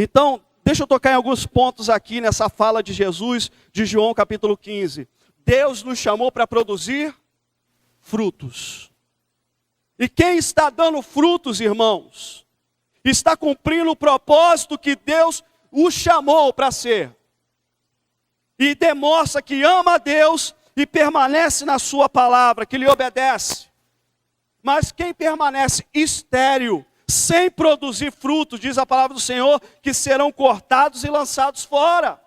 Então, deixa eu tocar em alguns pontos aqui nessa fala de Jesus, de João capítulo 15. Deus nos chamou para produzir frutos. E quem está dando frutos, irmãos, está cumprindo o propósito que Deus o chamou para ser. E demonstra que ama a Deus e permanece na sua palavra, que lhe obedece. Mas quem permanece estéril, sem produzir frutos, diz a palavra do Senhor, que serão cortados e lançados fora.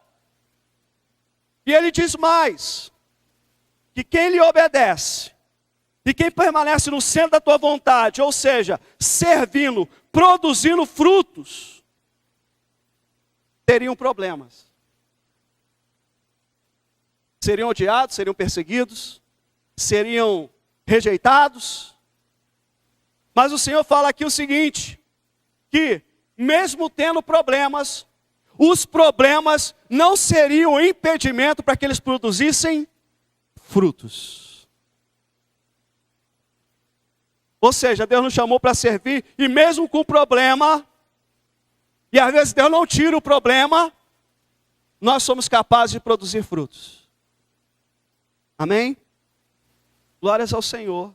E ele diz mais, que quem lhe obedece, e quem permanece no centro da tua vontade, ou seja, servindo, produzindo frutos, teriam problemas. Seriam odiados, seriam perseguidos, seriam rejeitados. Mas o Senhor fala aqui o seguinte, que mesmo tendo problemas, os problemas não seriam impedimento para que eles produzissem frutos. Ou seja, Deus nos chamou para servir, e mesmo com problema, e às vezes Deus não tira o problema, nós somos capazes de produzir frutos. Amém? Glórias ao Senhor.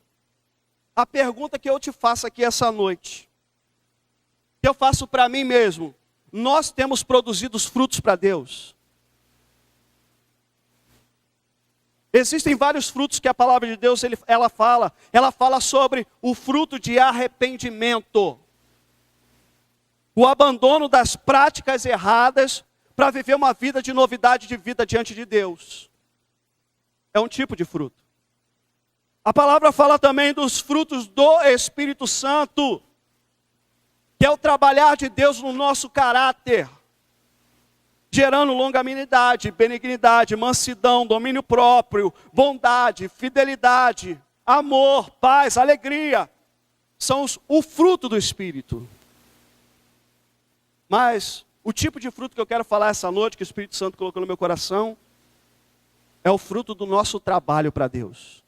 A pergunta que eu te faço aqui essa noite, que eu faço para mim mesmo, nós temos produzido os frutos para Deus? Existem vários frutos que a palavra de Deus ela fala sobre o fruto de arrependimento. O abandono das práticas erradas para viver uma vida de novidade de vida diante de Deus. É um tipo de fruto. A palavra fala também dos frutos do Espírito Santo, que é o trabalhar de Deus no nosso caráter, gerando longanimidade, benignidade, mansidão, domínio próprio, bondade, fidelidade, amor, paz, alegria. São o fruto do Espírito. Mas o tipo de fruto que eu quero falar essa noite, que o Espírito Santo colocou no meu coração, é o fruto do nosso trabalho para Deus.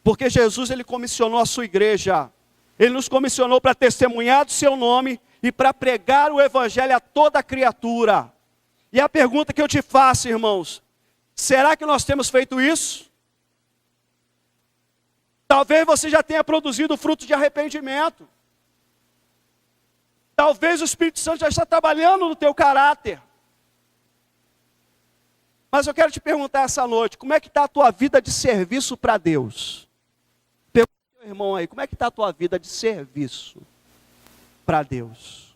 Porque Jesus, ele comissionou a sua igreja. Ele nos comissionou para testemunhar do seu nome e para pregar o evangelho a toda criatura. E a pergunta que eu te faço, irmãos, será que nós temos feito isso? Talvez você já tenha produzido fruto de arrependimento. Talvez o Espírito Santo já está trabalhando no teu caráter. Mas eu quero te perguntar essa noite, como é que está a tua vida de serviço para Deus? Pergunta ao teu irmão aí, como é que está a tua vida de serviço para Deus?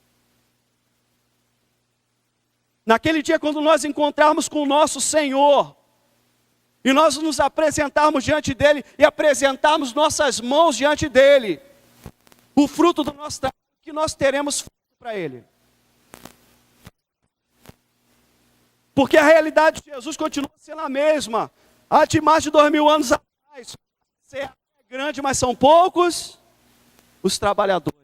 Naquele dia, quando nós encontrarmos com o nosso Senhor, e nós nos apresentarmos diante dEle, e apresentarmos nossas mãos diante dEle, o fruto do nosso trabalho que nós teremos para Ele. Porque a realidade de Jesus continua sendo a mesma. Há de mais de 2000 anos atrás. A é grande, mas são poucos os trabalhadores.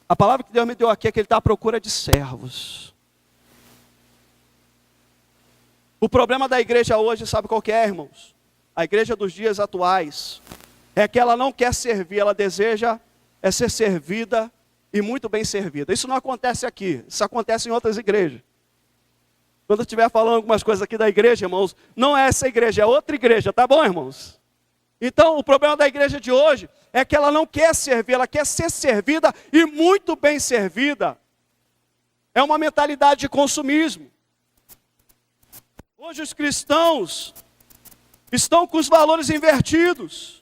A palavra que Deus me deu aqui é que Ele está à procura de servos. O problema da igreja hoje, sabe qual que é, irmãos? A igreja dos dias atuais é que ela não quer servir, ela deseja ser servida e muito bem servida. Isso não acontece aqui, isso acontece em outras igrejas. Quando eu estiver falando algumas coisas aqui da igreja, irmãos, não é essa igreja, é outra igreja, tá bom, irmãos? Então, o problema da igreja de hoje é que ela não quer servir, ela quer ser servida e muito bem servida. É uma mentalidade de consumismo. Hoje os cristãos estão com os valores invertidos.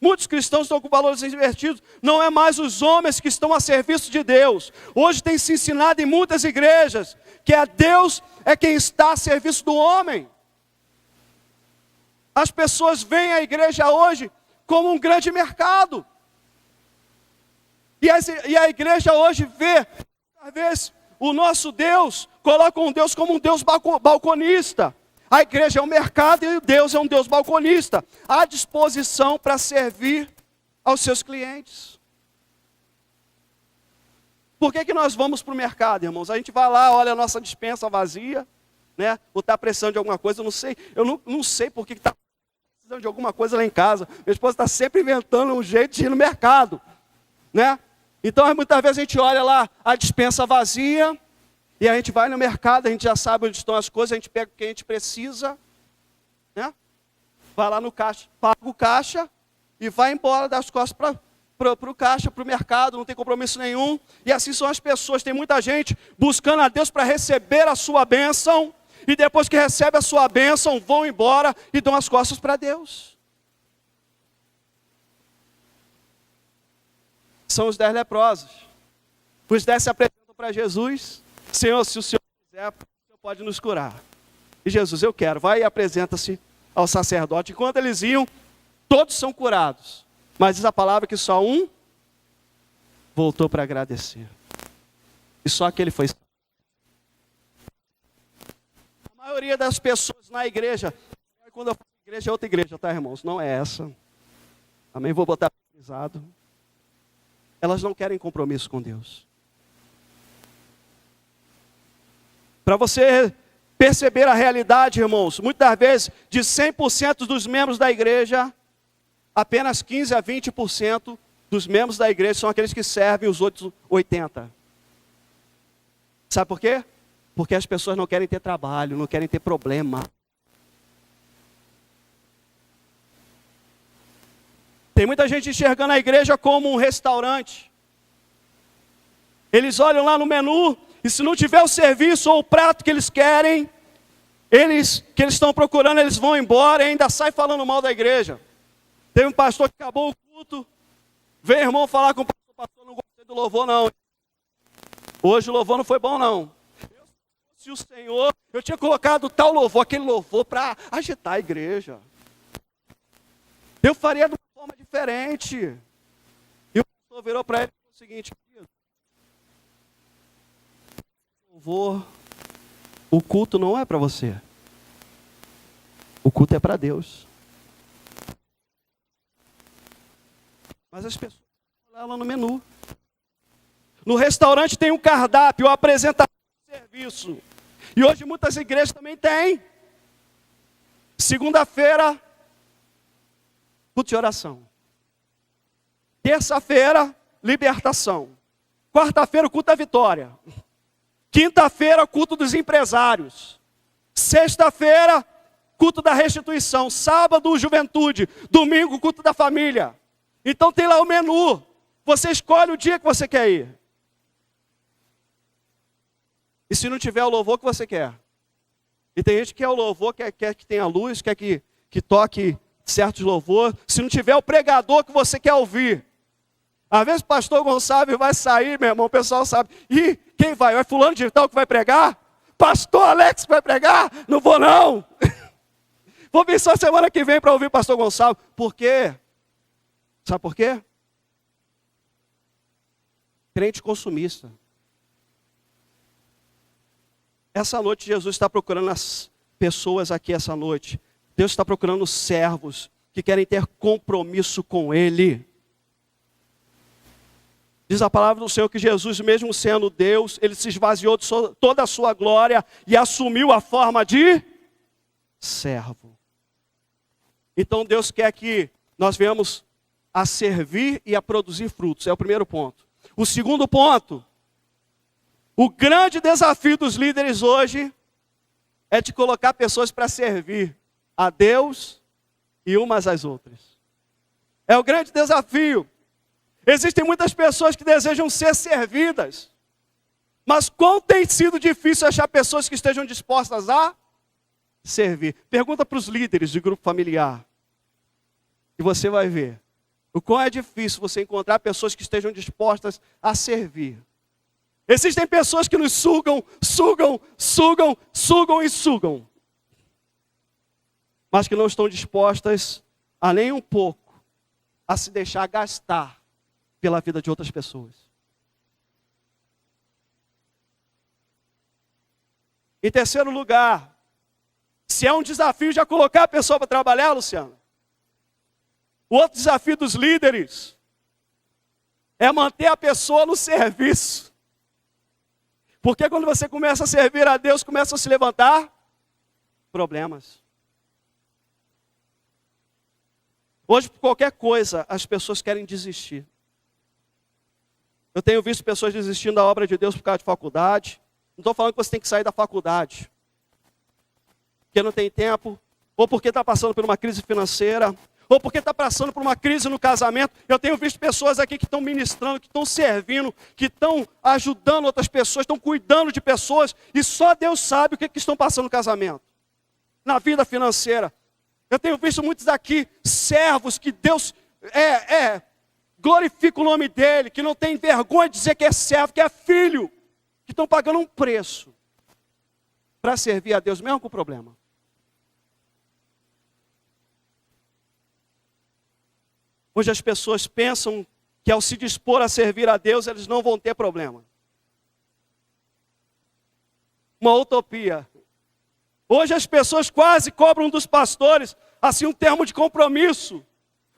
Muitos cristãos estão com valores invertidos. Não é mais os homens que estão a serviço de Deus. Hoje tem se ensinado em muitas igrejas que Deus é quem está a serviço do homem. As pessoas veem a igreja hoje como um grande mercado. E a igreja hoje vê, às vezes, o nosso Deus, coloca um Deus como um Deus balconista. A igreja é um mercado e Deus é um Deus balconista, à disposição para servir aos seus clientes. Por que nós vamos para o mercado, irmãos? A gente vai lá, olha a nossa despensa vazia, né? Ou está precisando de alguma coisa, eu não sei por que está precisando de alguma coisa lá em casa. Minha esposa está sempre inventando um jeito de ir no mercado, né? Então, muitas vezes a gente olha lá a despensa vazia, e a gente vai no mercado, a gente já sabe onde estão as coisas, a gente pega o que a gente precisa, né? Vai lá no caixa, paga o caixa e vai embora das costas para o caixa, para o mercado, não tem compromisso nenhum. E assim são as pessoas, tem muita gente buscando a Deus para receber a sua bênção, e depois que recebe a sua bênção, vão embora e dão as costas para Deus. São os 10 leprosos. Os 10 se apresentam para Jesus. Senhor, se o Senhor quiser, o Senhor pode nos curar. E Jesus, eu quero, vai e apresenta-se ao sacerdote. Enquanto eles iam, todos são curados. Mas diz a palavra que só um voltou para agradecer. E só aquele foi. A maioria das pessoas na igreja, quando eu falo igreja, é outra igreja, tá, irmãos? Não é essa. Amém? Vou botar pesado. Elas não querem compromisso com Deus. Para você perceber a realidade, irmãos, muitas vezes, de 100% dos membros da igreja, apenas 15 a 20% dos membros da igreja são aqueles que servem os outros 80%. Sabe por quê? Porque as pessoas não querem ter trabalho, não querem ter problema. Tem muita gente enxergando a igreja como um restaurante. Eles olham lá no menu, e se não tiver o serviço ou o prato que eles querem, que eles estão procurando, eles vão embora e ainda saem falando mal da igreja. Teve um pastor que acabou o culto, veio o irmão falar com o pastor, não gostei do louvor não. Hoje o louvor não foi bom não. Se o Senhor, eu tinha colocado tal louvor, aquele louvor para agitar a igreja. Eu faria de uma forma diferente. E o pastor virou para ele e falou o seguinte, querido, louvor, o culto não é para você. O culto é para Deus. Mas as pessoas olham lá no menu. No restaurante tem um cardápio, uma apresentação de serviço. E hoje muitas igrejas também têm. Segunda-feira, culto de oração. Terça-feira, libertação. Quarta-feira, culto da vitória. Quinta-feira, culto dos empresários. Sexta-feira, culto da restituição. Sábado, juventude. Domingo, culto da família. Então tem lá o menu. Você escolhe o dia que você quer ir. E se não tiver o louvor que você quer? E tem gente que quer o louvor, quer que tenha luz, quer que toque certos louvores. Se não tiver o pregador que você quer ouvir. Às vezes o pastor Gonçalves vai sair, meu irmão, o pessoal sabe. E quem vai? Vai fulano de tal que vai pregar? Pastor Alex que vai pregar? Não vou não. Vou vir só semana que vem para ouvir o pastor Gonçalves. Por quê? Sabe por quê? Crente consumista. Essa noite Jesus está procurando as pessoas aqui essa noite. Deus está procurando servos que querem ter compromisso com Ele. Diz a palavra do Senhor que Jesus, mesmo sendo Deus, Ele se esvaziou de toda a sua glória e assumiu a forma de servo. Então Deus quer que nós venhamos a servir e a produzir frutos. É o primeiro ponto. O segundo ponto, o grande desafio dos líderes hoje é de colocar pessoas para servir a Deus e umas às outras. É o grande desafio. Existem muitas pessoas que desejam ser servidas, mas quão tem sido difícil achar pessoas que estejam dispostas a servir. Pergunta para os líderes de grupo familiar, e você vai ver o quão é difícil você encontrar pessoas que estejam dispostas a servir. Existem pessoas que nos sugam, mas que não estão dispostas a nem um pouco a se deixar gastar pela vida de outras pessoas. Em terceiro lugar, se é um desafio já colocar a pessoa para trabalhar, Luciano, o outro desafio dos líderes é manter a pessoa no serviço. Porque quando você começa a servir a Deus, começam a se levantar problemas. Hoje, por qualquer coisa, as pessoas querem desistir. Eu tenho visto pessoas desistindo da obra de Deus por causa de faculdade. Não estou falando que você tem que sair da faculdade, porque não tem tempo, ou porque está passando por uma crise financeira, ou porque está passando por uma crise no casamento. Eu tenho visto pessoas aqui que estão ministrando, que estão servindo, que estão ajudando outras pessoas, estão cuidando de pessoas, e só Deus sabe o que estão passando no casamento, na vida financeira. Eu tenho visto muitos aqui, servos que Deus glorifica o nome dele, que não tem vergonha de dizer que é servo, que é filho, que estão pagando um preço para servir a Deus, mesmo com problema. Hoje as pessoas pensam que ao se dispor a servir a Deus, eles não vão ter problema. Uma utopia. Hoje as pessoas quase cobram dos pastores, assim, um termo de compromisso,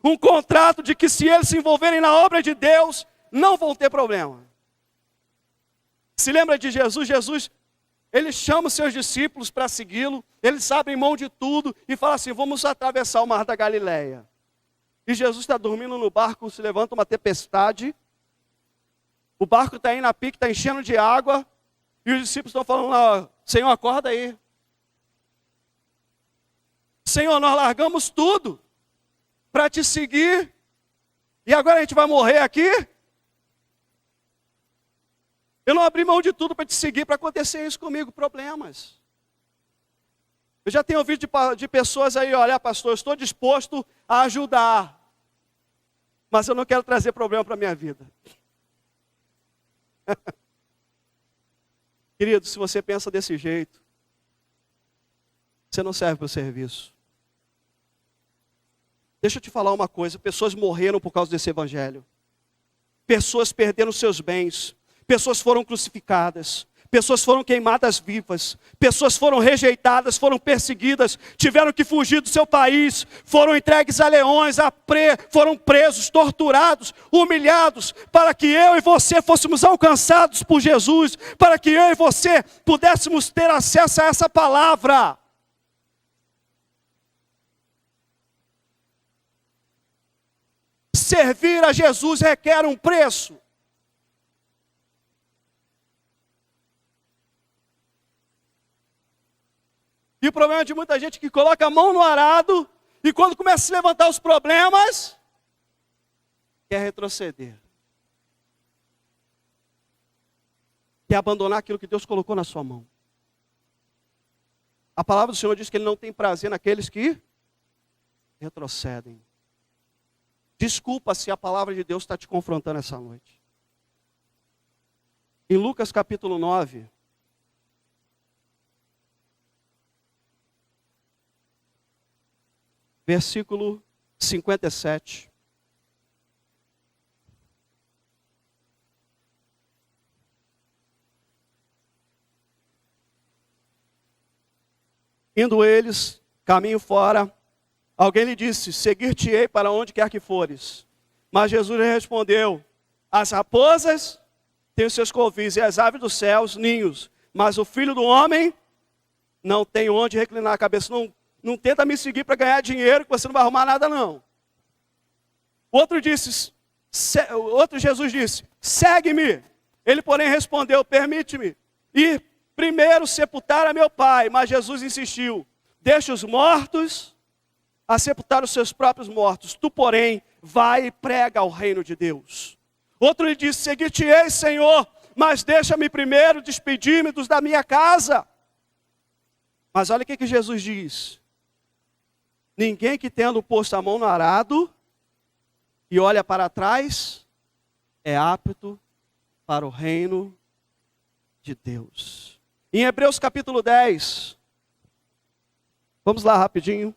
um contrato de que se eles se envolverem na obra de Deus, não vão ter problema. Se lembra de Jesus? Jesus, ele chama os seus discípulos para segui-lo, eles abrem mão de tudo e falam assim, vamos atravessar o mar da Galileia. E Jesus está dormindo no barco, se levanta uma tempestade, o barco está indo a pique, está enchendo de água, e os discípulos estão falando, Senhor, acorda aí. Senhor, nós largamos tudo para te seguir, e agora a gente vai morrer aqui? Eu não abri mão de tudo para te seguir, para acontecer isso comigo, problemas. Eu já tenho ouvido de pessoas aí, olha pastor, eu estou disposto a ajudar, mas eu não quero trazer problema para a minha vida. Querido, se você pensa desse jeito, você não serve para o serviço. Deixa eu te falar uma coisa, pessoas morreram por causa desse evangelho. Pessoas perderam seus bens, pessoas foram crucificadas, pessoas foram queimadas vivas, pessoas foram rejeitadas, foram perseguidas, tiveram que fugir do seu país, foram entregues a leões, foram presos, torturados, humilhados, para que eu e você fôssemos alcançados por Jesus, para que eu e você pudéssemos ter acesso a essa palavra. Servir a Jesus requer um preço. E o problema de muita gente que coloca a mão no arado e quando começa a se levantar os problemas, quer retroceder. Quer abandonar aquilo que Deus colocou na sua mão. A palavra do Senhor diz que Ele não tem prazer naqueles que retrocedem. Desculpa se a palavra de Deus está te confrontando essa noite. Em Lucas capítulo 9, versículo 57. Indo eles, caminho fora, alguém lhe disse, seguir-te-ei para onde quer que fores. Mas Jesus lhe respondeu, as raposas têm os seus covis e as aves dos céus ninhos, mas o Filho do Homem não tem onde reclinar a cabeça. Não tenta me seguir para ganhar dinheiro, que você não vai arrumar nada não. Outro Jesus disse, segue-me. Ele porém respondeu, permite-me ir primeiro sepultar a meu pai. Mas Jesus insistiu, deixa os mortos a sepultar os seus próprios mortos. Tu porém vai e prega o reino de Deus. Outro lhe disse, seguir-te-ei, Senhor, mas deixa-me primeiro despedir-me dos da minha casa. Mas olha o que Jesus diz. Ninguém que tendo posto a mão no arado e olha para trás, é apto para o reino de Deus. Em Hebreus capítulo 10, vamos lá rapidinho.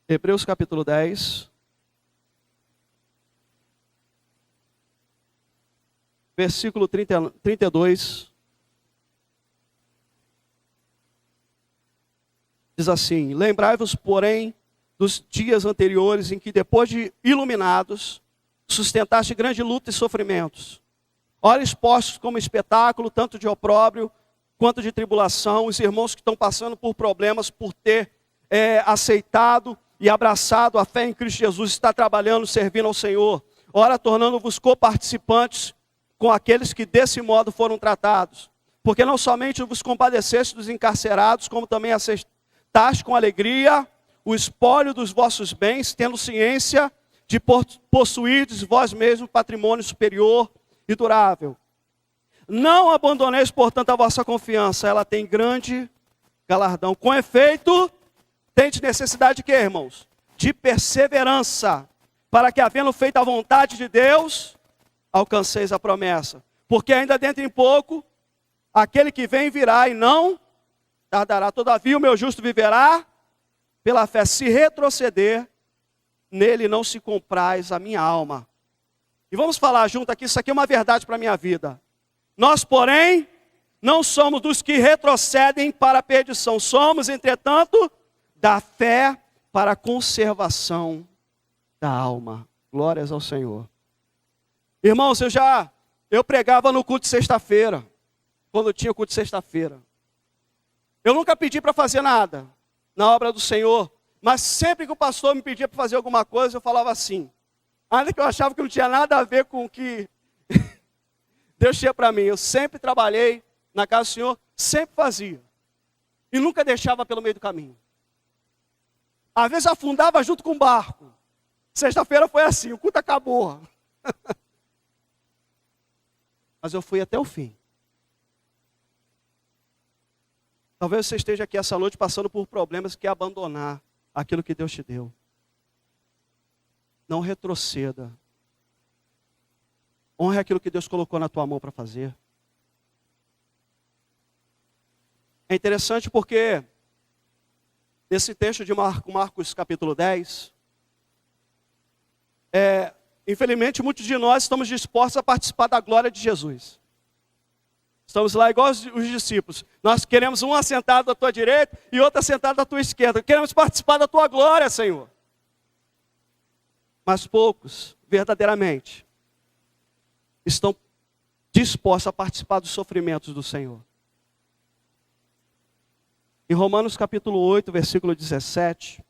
Hebreus capítulo 10, versículo 32. Diz assim, lembrai-vos, porém, dos dias anteriores em que, depois de iluminados, sustentaste grande luta e sofrimentos. Ora expostos como espetáculo, tanto de opróbrio quanto de tribulação, os irmãos que estão passando por problemas por ter aceitado e abraçado a fé em Cristo Jesus, está trabalhando, servindo ao Senhor, ora tornando-vos coparticipantes com aqueles que desse modo foram tratados. Porque não somente vos compadeceste dos encarcerados, como também aceitaste com alegria o espólio dos vossos bens, tendo ciência de possuirdes vós mesmos patrimônio superior e durável. Não abandoneis, portanto, a vossa confiança, ela tem grande galardão. Com efeito, tendes necessidade de quê, irmãos? De perseverança, para que, havendo feito a vontade de Deus, alcanceis a promessa. Porque ainda dentro em pouco, aquele que vem virá e não tardará. Todavia o meu justo viverá pela fé. Se retroceder, nele não se compraz a minha alma. E vamos falar junto aqui, isso aqui é uma verdade para a minha vida. Nós, porém, não somos dos que retrocedem para a perdição. Somos, entretanto, da fé para a conservação da alma. Glórias ao Senhor. Irmãos, eu pregava no culto de sexta-feira, quando tinha o culto de sexta-feira. Eu nunca pedi para fazer nada na obra do Senhor, mas sempre que o pastor me pedia para fazer alguma coisa, eu falava assim. Ainda que eu achava que não tinha nada a ver com o que Deus tinha para mim. Eu sempre trabalhei na casa do Senhor, sempre fazia. E nunca deixava pelo meio do caminho. Às vezes afundava junto com o barco. Sexta-feira foi assim, o culto acabou. Mas eu fui até o fim. Talvez você esteja aqui essa noite passando por problemas que quer abandonar aquilo que Deus te deu. Não retroceda. Honre aquilo que Deus colocou na tua mão para fazer. É interessante porque nesse texto de Marcos capítulo 10, infelizmente muitos de nós estamos dispostos a participar da glória de Jesus. Estamos lá igual os discípulos. Nós queremos um assentado à tua direita e outro assentado à tua esquerda. Queremos participar da tua glória, Senhor. Mas poucos, verdadeiramente, estão dispostos a participar dos sofrimentos do Senhor. Em Romanos capítulo 8, versículo 17.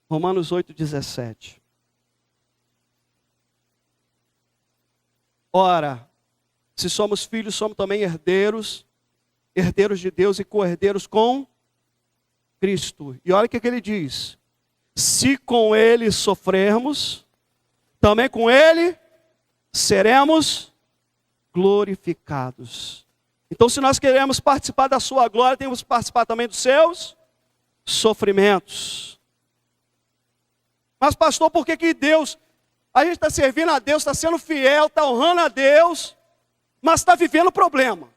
Romanos 8, 17. Ora, se somos filhos, somos também herdeiros, herdeiros de Deus e co-herdeiros com Cristo. E olha o que ele diz. Se com ele sofrermos, também com ele seremos glorificados. Então, se nós queremos participar da sua glória, temos que participar também dos seus sofrimentos. Mas pastor, por que Deus, a gente está servindo a Deus, está sendo fiel, está honrando a Deus, mas está vivendo problema?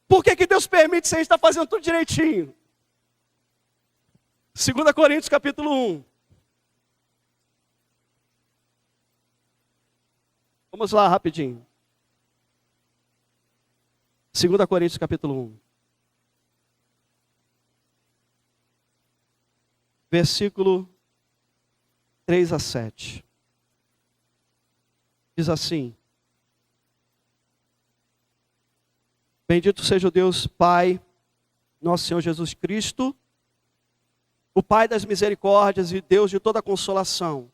Por que Deus permite se a gente está fazendo tudo direitinho? 2 Coríntios capítulo 1. Vamos lá rapidinho. 2 Coríntios capítulo 1. Versículo 3 a 7. Diz assim. Bendito seja o Deus Pai, nosso Senhor Jesus Cristo, o Pai das misericórdias e Deus de toda consolação.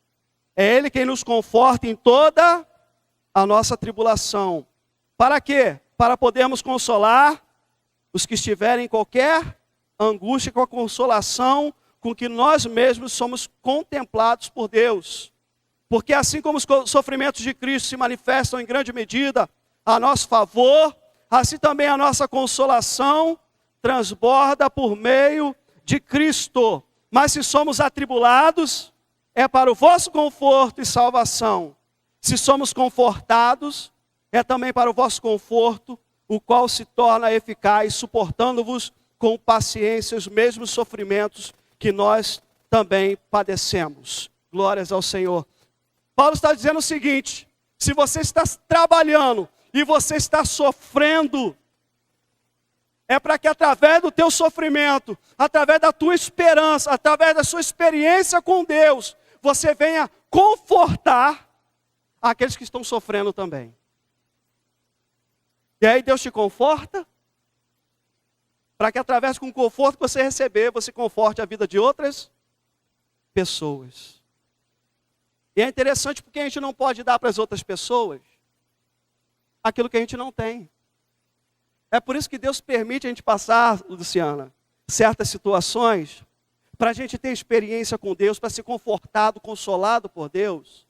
É Ele quem nos conforta em toda a nossa tribulação. Para quê? Para podermos consolar os que estiverem em qualquer angústia, com a consolação com que nós mesmos somos contemplados por Deus. Porque assim como os sofrimentos de Cristo se manifestam em grande medida a nosso favor, assim também a nossa consolação transborda por meio de Cristo. Mas se somos atribulados, é para o vosso conforto e salvação. Se somos confortados, é também para o vosso conforto, o qual se torna eficaz, suportando-vos com paciência os mesmos sofrimentos que nós também padecemos. Glórias ao Senhor. Paulo está dizendo o seguinte: se você está trabalhando e você está sofrendo, é para que através do teu sofrimento, através da tua esperança, através da sua experiência com Deus, você venha confortar aqueles que estão sofrendo também. E aí Deus te conforta, para que através com o conforto que você receber, você conforte a vida de outras pessoas. E é interessante porque a gente não pode dar para as outras pessoas aquilo que a gente não tem. É por isso que Deus permite a gente passar, Luciana, certas situações, para a gente ter experiência com Deus, para ser confortado, consolado por Deus,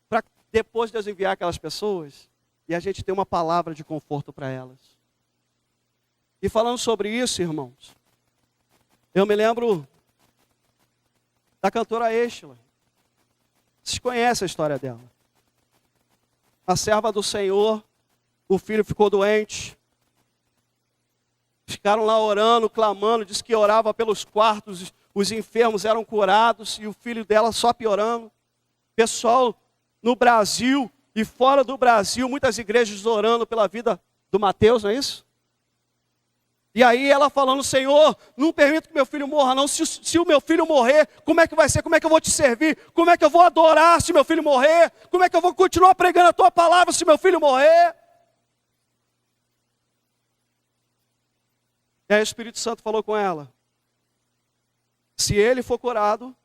para depois Deus enviar aquelas pessoas e a gente ter uma palavra de conforto para elas. E falando sobre isso, irmãos, eu me lembro da cantora Êxila. Vocês conhecem a história dela. A serva do Senhor, o filho ficou doente. Ficaram lá orando, clamando, diz que orava pelos quartos, os enfermos eram curados e o filho dela só piorando. Pessoal no Brasil e fora do Brasil, muitas igrejas orando pela vida do Mateus, não é isso? E aí ela falando, Senhor, não permita que meu filho morra não, se o meu filho morrer, como é que vai ser? Como é que eu vou te servir? Como é que eu vou adorar se meu filho morrer? Como é que eu vou continuar pregando a tua palavra se meu filho morrer? E aí o Espírito Santo falou com ela, se ele for curado,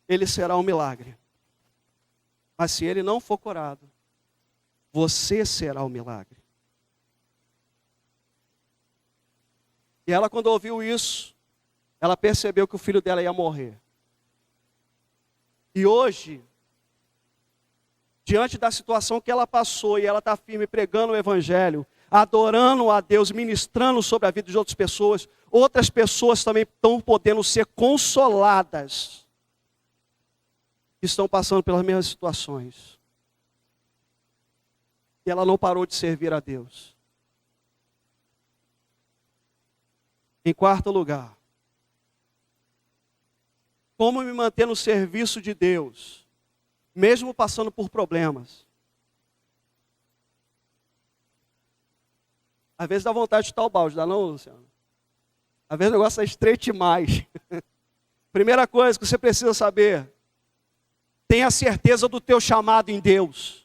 ele será um milagre. Mas se ele não for curado, você será o milagre. E ela, quando ouviu isso, ela percebeu que o filho dela ia morrer. E hoje, diante da situação que ela passou, e ela está firme pregando o Evangelho, adorando a Deus, ministrando sobre a vida de outras pessoas também estão podendo ser consoladas, que estão passando pelas mesmas situações. E ela não parou de servir a Deus. Em quarto lugar, como me manter no serviço de Deus, mesmo passando por problemas? Às vezes dá vontade de chutar o balde, dá não, Luciano? Às vezes o negócio é estreito demais. Primeira coisa que você precisa saber, tenha certeza do teu chamado em Deus.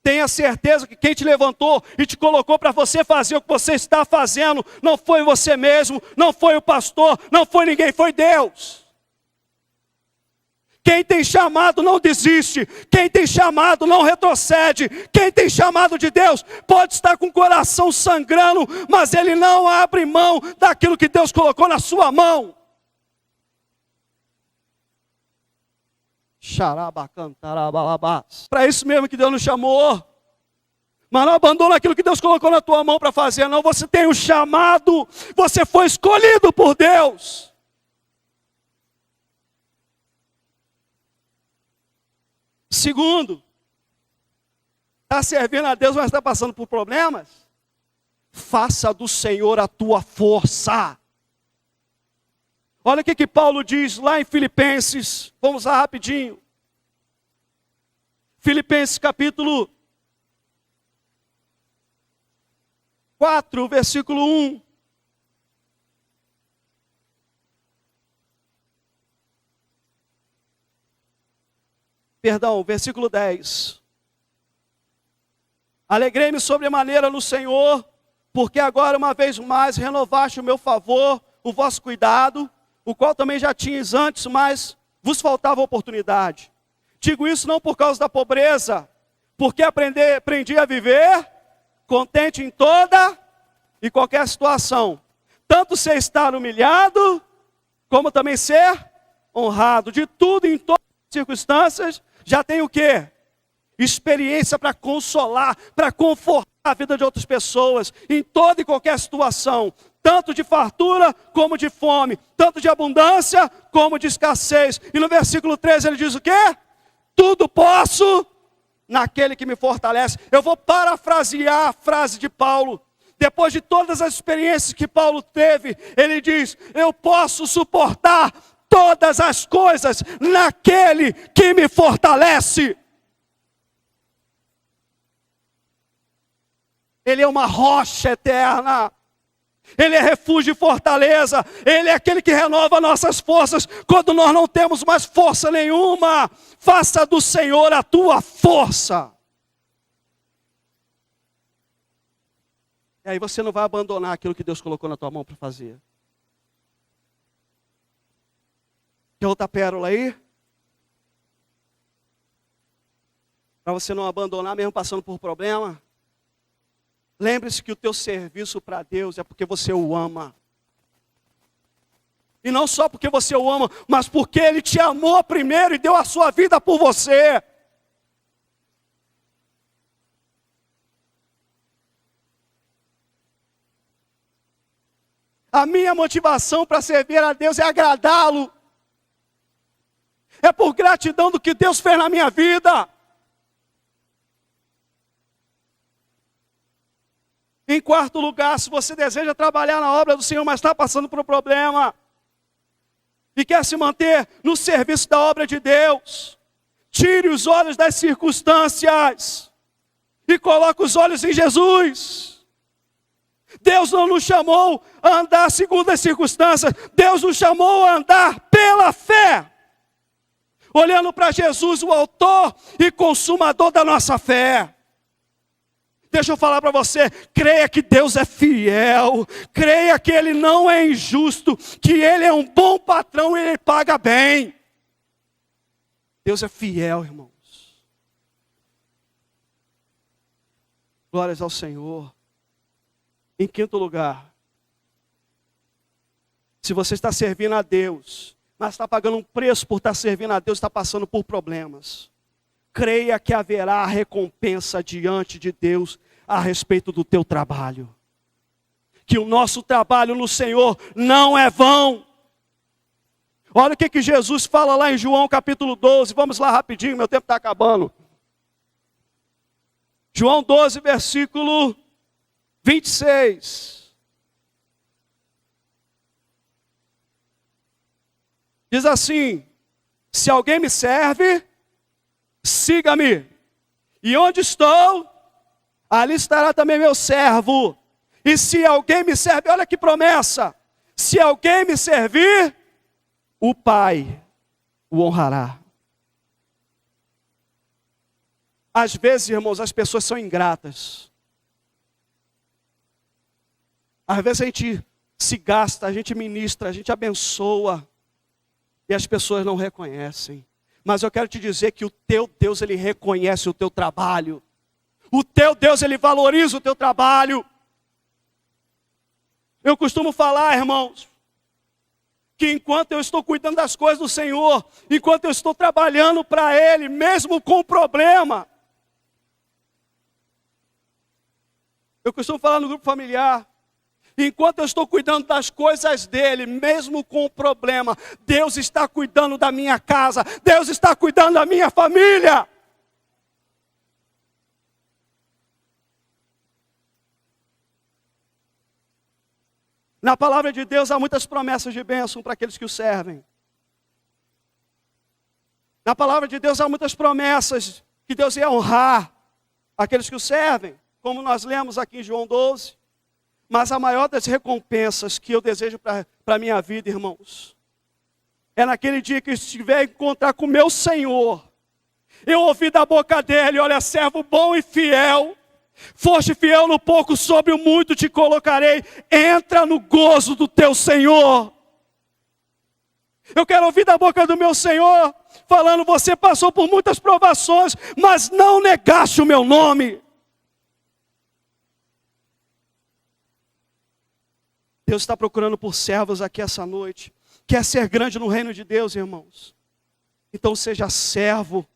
Tenha certeza que quem te levantou e te colocou para você fazer o que você está fazendo, não foi você mesmo, não foi o pastor, não foi ninguém, foi Deus. Quem tem chamado não desiste, quem tem chamado não retrocede, quem tem chamado de Deus pode estar com o coração sangrando, mas ele não abre mão daquilo que Deus colocou na sua mão. Para isso mesmo que Deus nos chamou. Mas não abandona aquilo que Deus colocou na tua mão para fazer, não. Você tem um chamado, você foi escolhido por Deus. Segundo, está servindo a Deus, mas está passando por problemas? Faça do Senhor a tua força. Olha o que Paulo diz lá em Filipenses. Vamos lá rapidinho. Filipenses capítulo 4, versículo 1. Perdão, versículo 10. Alegrei-me sobremaneira no Senhor, porque agora uma vez mais renovaste o meu favor, o vosso cuidado, o qual também já tinhas antes, mas vos faltava oportunidade. Digo isso não por causa da pobreza, porque aprendi a viver contente em toda e qualquer situação. Tanto ser estar humilhado, como também ser honrado. De tudo, em todas as circunstâncias, já tenho o quê? Experiência para consolar, para confortar a vida de outras pessoas, em toda e qualquer situação. Tanto de fartura como de fome, tanto de abundância como de escassez. E no versículo 13 ele diz o quê? Tudo posso naquele que me fortalece. Eu vou parafrasear a frase de Paulo. Depois de todas as experiências que Paulo teve, ele diz, eu posso suportar todas as coisas naquele que me fortalece. Ele é uma rocha eterna. Ele é refúgio e fortaleza. Ele é aquele que renova nossas forças quando nós não temos mais força nenhuma. Faça do Senhor a tua força. E aí você não vai abandonar aquilo que Deus colocou na tua mão para fazer. Tem outra pérola aí? Para você não abandonar mesmo passando por problema. Lembre-se que o teu serviço para Deus é porque você o ama. E não só porque você o ama, mas porque Ele te amou primeiro e deu a sua vida por você. A minha motivação para servir a Deus é agradá-lo. É por gratidão do que Deus fez na minha vida. Em quarto lugar, se você deseja trabalhar na obra do Senhor, mas está passando por um problema, e quer se manter no serviço da obra de Deus, tire os olhos das circunstâncias, e coloque os olhos em Jesus. Deus não nos chamou a andar segundo as circunstâncias, Deus nos chamou a andar pela fé, olhando para Jesus, o autor e consumador da nossa fé. Deixa eu falar para você, creia que Deus é fiel, creia que Ele não é injusto, que Ele é um bom patrão e Ele paga bem. Deus é fiel, irmãos. Glórias ao Senhor. Em quinto lugar, se você está servindo a Deus, mas está pagando um preço por estar servindo a Deus, está passando por problemas, creia que haverá recompensa diante de Deus a respeito do teu trabalho. Que o nosso trabalho no Senhor não é vão. Olha o que Jesus fala lá em João capítulo 12. Vamos lá rapidinho, meu tempo está acabando. João 12, versículo 26. Diz assim: se alguém me serve, siga-me. E onde estou, ali estará também meu servo. E se alguém me serve, olha que promessa: se alguém me servir, o Pai o honrará. Às vezes, irmãos, as pessoas são ingratas. Às vezes a gente se gasta, a gente ministra, a gente abençoa, e as pessoas não reconhecem. Mas eu quero te dizer que o teu Deus, Ele reconhece o teu trabalho. O teu Deus, Ele valoriza o teu trabalho. Eu costumo falar, irmãos, que enquanto eu estou cuidando das coisas do Senhor, enquanto eu estou trabalhando para Ele, mesmo com problema, eu costumo falar no grupo familiar, enquanto eu estou cuidando das coisas dele, mesmo com o problema, Deus está cuidando da minha casa, Deus está cuidando da minha família. Na palavra de Deus há muitas promessas de bênção para aqueles que o servem. Na palavra de Deus há muitas promessas que Deus ia honrar aqueles que o servem, como nós lemos aqui em João 12. Mas a maior das recompensas que eu desejo para a minha vida, irmãos, é naquele dia que eu estiver a encontrar com o meu Senhor. Eu ouvi da boca dele: olha, servo bom e fiel, foste fiel no pouco, sobre o muito te colocarei, entra no gozo do teu Senhor. Eu quero ouvir da boca do meu Senhor, falando: você passou por muitas provações, mas não negaste o meu nome. Deus está procurando por servos aqui essa noite. Quer ser grande no reino de Deus, irmãos? Então seja servo,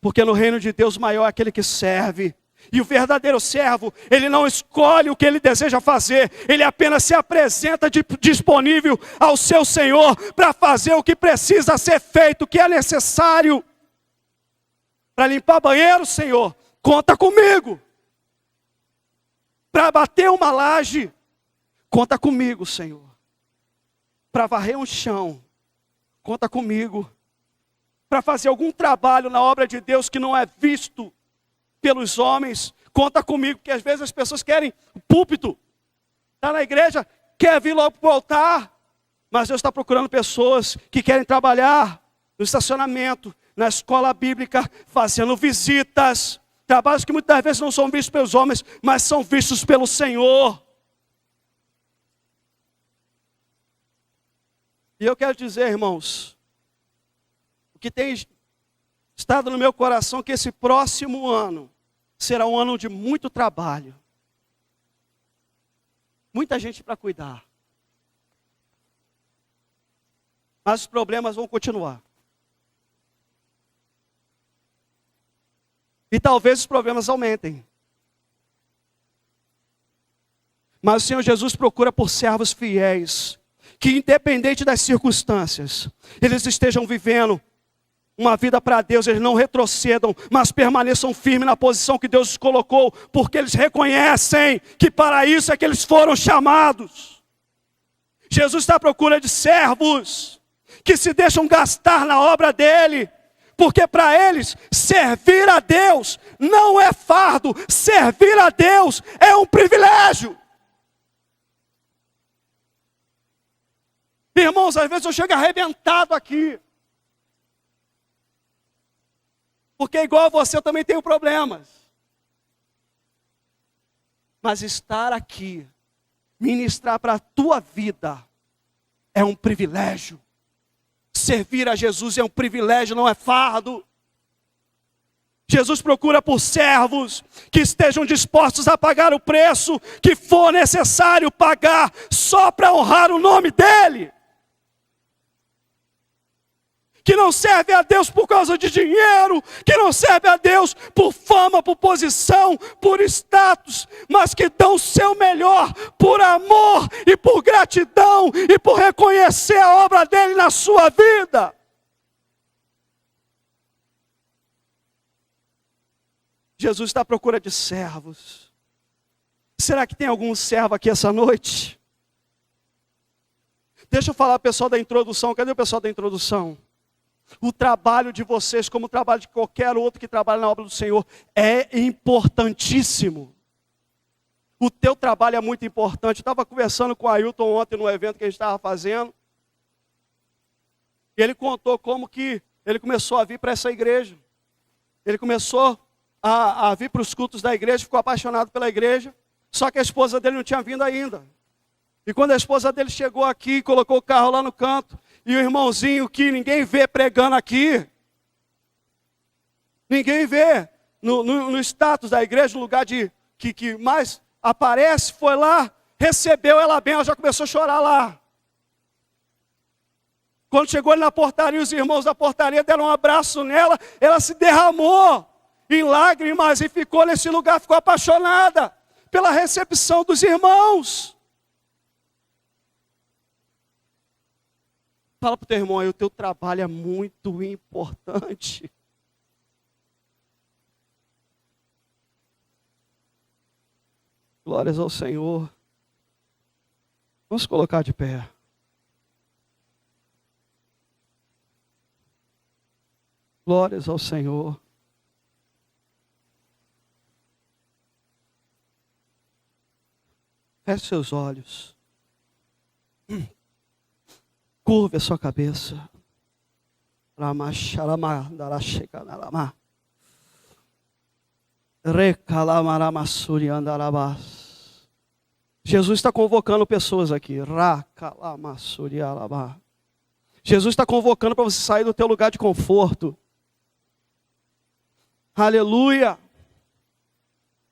porque no reino de Deus maior é aquele que serve. E o verdadeiro servo, ele não escolhe o que ele deseja fazer, ele apenas se apresenta disponível ao seu Senhor para fazer o que precisa ser feito, o que é necessário. Para limpar banheiro, Senhor, conta comigo. Para bater uma laje, conta comigo, Senhor. Para varrer um chão, conta comigo. Para fazer algum trabalho na obra de Deus que não é visto pelos homens, conta comigo. Porque às vezes as pessoas querem o púlpito, está na igreja, quer vir logo para o altar. Mas Deus está procurando pessoas que querem trabalhar no estacionamento, na escola bíblica, fazendo visitas. Trabalhos que muitas vezes não são vistos pelos homens, mas são vistos pelo Senhor. E eu quero dizer, irmãos, o que tem estado no meu coração é que esse próximo ano será um ano de muito trabalho. Muita gente para cuidar. Mas os problemas vão continuar. E talvez os problemas aumentem. Mas o Senhor Jesus procura por servos fiéis, que independente das circunstâncias, eles estejam vivendo uma vida para Deus, eles não retrocedam, mas permaneçam firmes na posição que Deus os colocou, porque eles reconhecem que para isso é que eles foram chamados. Jesus está à procura de servos, que se deixam gastar na obra dele, porque para eles, servir a Deus não é fardo, servir a Deus é um privilégio. Irmãos, às vezes eu chego arrebentado aqui. Porque igual a você eu também tenho problemas. Mas estar aqui, ministrar para a tua vida, é um privilégio. Servir a Jesus é um privilégio, não é fardo. Jesus procura por servos que estejam dispostos a pagar o preço que for necessário pagar, só para honrar o nome dEle. Que não serve a Deus por causa de dinheiro, que não serve a Deus por fama, por posição, por status, mas que dão o seu melhor por amor e por gratidão e por reconhecer a obra dele na sua vida. Jesus está à procura de servos. Será que tem algum servo aqui essa noite? Deixa eu falar pessoal da introdução, cadê o pessoal da introdução? O trabalho de vocês, como o trabalho de qualquer outro que trabalha na obra do Senhor, é importantíssimo. O teu trabalho é muito importante. Eu estava conversando com o Ailton ontem no evento que a gente estava fazendo. E ele contou como que ele começou a vir para essa igreja. Ele começou a vir para os cultos da igreja, ficou apaixonado pela igreja. Só que a esposa dele não tinha vindo ainda. E quando a esposa dele chegou aqui, colocou o carro lá no canto, e o irmãozinho que ninguém vê pregando aqui, ninguém vê no status da igreja, no lugar que mais aparece, foi lá, recebeu ela bem, ela já começou a chorar lá. Quando chegou ali na portaria, os irmãos da portaria deram um abraço nela, ela se derramou em lágrimas e ficou nesse lugar, ficou apaixonada pela recepção dos irmãos. Fala para o teu irmão aí, o teu trabalho é muito importante. Glórias ao Senhor. Vamos colocar de pé. Glórias ao Senhor. Feche seus olhos. Curve a sua cabeça. Jesus está convocando pessoas aqui. Jesus está convocando para você sair do teu lugar de conforto. Aleluia.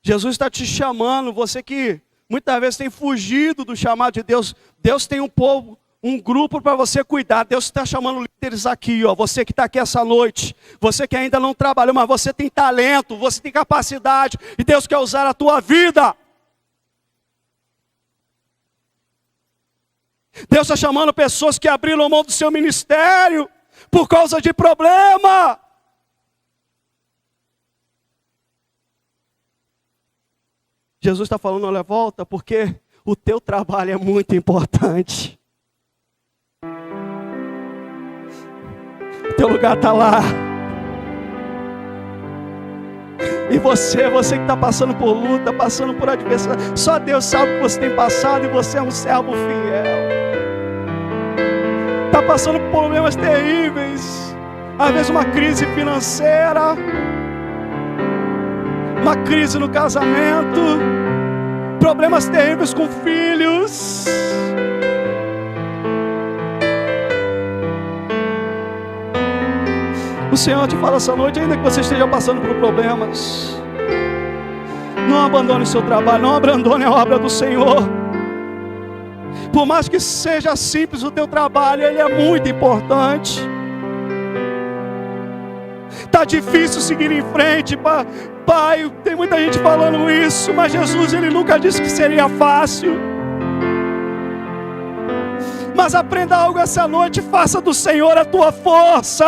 Jesus está te chamando, você que muitas vezes tem fugido do chamado de Deus. Deus tem um povo, um grupo para você cuidar. Deus está chamando líderes aqui, ó. Você que está aqui essa noite, você que ainda não trabalhou, mas você tem talento, você tem capacidade, e Deus quer usar a tua vida. Deus está chamando pessoas que abriram mão do seu ministério por causa de problema. Jesus está falando, olha, volta, porque o teu trabalho é muito importante. O teu lugar está lá. E você que está passando por luta, passando por adversidade, só Deus sabe o que você tem passado e você é um servo fiel. Está passando por problemas terríveis, às vezes uma crise financeira, uma crise no casamento, problemas terríveis com filhos. Senhor te fala essa noite, ainda que você esteja passando por problemas, não abandone o seu trabalho, não abandone a obra do Senhor. Por mais que seja simples o teu trabalho, ele é muito importante. Está difícil seguir em frente, Pai, tem muita gente falando isso, mas Jesus, Ele nunca disse que seria fácil. Mas aprenda algo essa noite, faça do Senhor a tua força.